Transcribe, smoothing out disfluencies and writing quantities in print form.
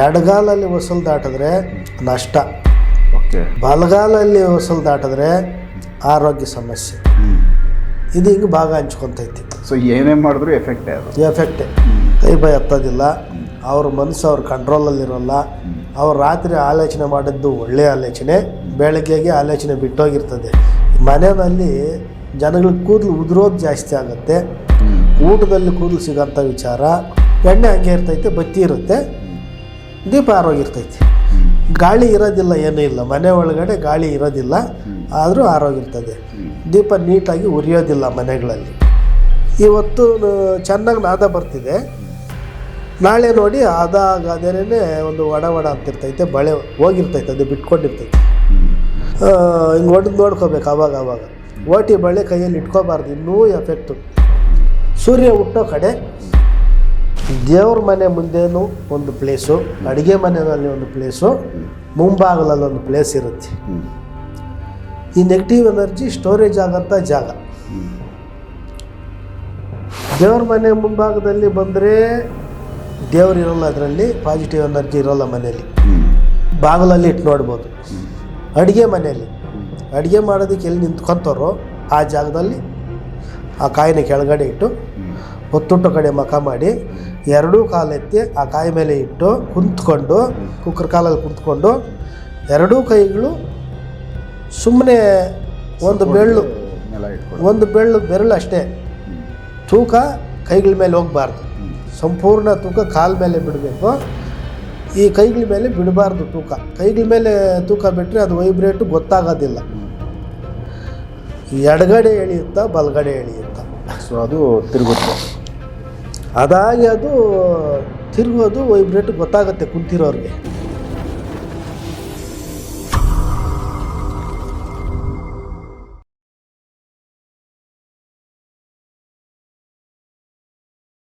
ಎಡಗಾಲಲ್ಲಿ ಹೊಸಲು ದಾಟಿದ್ರೆ ನಷ್ಟ, ಓಕೆ, ಬಲಗಾಲಲ್ಲಿ ಹೊಸಲು ದಾಟಿದ್ರೆ ಆರೋಗ್ಯ ಸಮಸ್ಯೆ. ಇದು ಹಿಂಗೆ ಭಾಗ ಹಂಚ್ಕೊತೈತಿ. ಸೊ ಏನೇ ಮಾಡಿದ್ರು ಎಫೆಕ್ಟೇ ಅದು. ಎಫೆಕ್ಟೇ. ಕೈ ಬಾಯಿ ಹತ್ತೋದಿಲ್ಲ, ಅವ್ರ ಮನಸ್ಸು ಅವ್ರ ಕಂಟ್ರೋಲಲ್ಲಿರೋಲ್ಲ. ಅವ್ರು ರಾತ್ರಿ ಆಲೋಚನೆ ಮಾಡಿದ್ದು ಒಳ್ಳೆಯ ಆಲೋಚನೆ, ಬೆಳಗ್ಗೆಗೆ ಆಲೋಚನೆ ಬಿಟ್ಟೋಗಿರ್ತದೆ. ಮನೆಯಲ್ಲಿ ಜನಗಳಿಗೆ ಕೂದಲು ಉದುರೋದು ಜಾಸ್ತಿ ಆಗುತ್ತೆ. ಊಟದಲ್ಲಿ ಕೂದಲು ಸಿಗೋಂಥ ವಿಚಾರ, ಎಣ್ಣೆ ಹಂಗೆ ಇರ್ತೈತೆ, ಬತ್ತಿ ಇರುತ್ತೆ, ದೀಪ ಆರೋಗಿರ್ತೈತಿ. ಗಾಳಿ ಇರೋದಿಲ್ಲ, ಏನೂ ಇಲ್ಲ, ಮನೆ ಒಳಗಡೆ ಗಾಳಿ ಇರೋದಿಲ್ಲ, ಆದರೂ ಆರೋಗಿರ್ತದೆ. ದೀಪ ನೀಟಾಗಿ ಉರಿಯೋದಿಲ್ಲ ಮನೆಗಳಲ್ಲಿ. ಇವತ್ತು ಚೆನ್ನಾಗಿ ನಾದ ಬರ್ತಿದೆ, ನಾಳೆ ನೋಡಿ ಅದೇನೇ ಒಂದು ವಡ ಅಂತಿರ್ತೈತೆ, ಬಳೆ ಹೋಗಿರ್ತೈತೆ, ಅದು ಬಿಟ್ಕೊಂಡಿರ್ತೈತೆ. ಹಿಂಗೆ ಹೊಡೆದು ನೋಡ್ಕೋಬೇಕು ಅವಾಗ. ಓಟಿ ಬಳೆ ಕೈಯಲ್ಲಿ ಇಟ್ಕೋಬಾರ್ದು, ಇನ್ನೂ ಎಫೆಕ್ಟು. ಸೂರ್ಯ ಹುಟ್ಟೋ ಕಡೆ ದೇವ್ರ ಮನೆ ಮುಂದೇನು ಒಂದು ಪ್ಲೇಸು, ಅಡುಗೆ ಮನೆಯಲ್ಲಿ ಒಂದು ಪ್ಲೇಸು, ಮುಂಭಾಗದಲ್ಲಿ ಒಂದು ಪ್ಲೇಸ್ ಇರುತ್ತೆ. ಈ ನೆಗೆಟಿವ್ ಎನರ್ಜಿ ಸ್ಟೋರೇಜ್ ಆಗೋಂಥ ಜಾಗ. ದೇವ್ರ ಮನೆ ಮುಂಭಾಗದಲ್ಲಿ ಬಂದರೆ ದೇವ್ರು ಇರೋಲ್ಲ, ಅದರಲ್ಲಿ ಪಾಸಿಟಿವ್ ಎನರ್ಜಿ ಇರೋಲ್ಲ ಮನೆಯಲ್ಲಿ. ಬಾಗಿಲಲ್ಲಿ ಇಟ್ಟು ನೋಡ್ಬೋದು. ಅಡುಗೆ ಮನೆಯಲ್ಲಿ ಅಡುಗೆ ಮಾಡೋದಕ್ಕೆ ಎಲ್ಲಿ ನಿಂತ್ಕೊತಾರೋ ಆ ಜಾಗದಲ್ಲಿ ಆ ಕಾಯಿನ ಕೆಳಗಡೆ ಇಟ್ಟು ಹೊತ್ತುಟ್ಟು ಕಡೆ ಮಖ ಮಾಡಿ ಎರಡೂ ಕಾಲೆತ್ತಿ ಆ ಕಾಯಿ ಮೇಲೆ ಇಟ್ಟು ಕುಂತ್ಕೊಂಡು, ಕುಕ್ಕರ್ ಕಾಲಲ್ಲಿ ಕುಂತ್ಕೊಂಡು ಎರಡೂ ಕೈಗಳು ಸುಮ್ಮನೆ ಒಂದು ಬೆರಳು ಅಷ್ಟೇ ತೂಕ ಕೈಗಳ ಮೇಲೆ ಹೋಗಬಾರ್ದು. ಸಂಪೂರ್ಣ ತೂಕ ಕಾಲ ಮೇಲೆ ಬಿಡಬೇಕು. ಈ ಕೈಗಳ ಮೇಲೆ ಬಿಡಬಾರ್ದು ತೂಕ. ಕೈಗಳ ಮೇಲೆ ತೂಕ ಬಿಟ್ಟರೆ ಅದು ವೈಬ್ರೇಟು ಗೊತ್ತಾಗೋದಿಲ್ಲ. ಎಡಗಡೆ ಎಳೆಯುತ್ತಾ ಬಲಗಡೆ ಎಳೆಯುತ್ತಾ, ಸೊ ಅದು ತಿರುಗುತ್ತೆ. ಅದಾಗಿ ಅದು ತಿರುಗೋದು ವೈಬ್ರೇಟ್ ಗೊತ್ತಾಗುತ್ತೆ ಕುಂತಿರೋರಿಗೆ.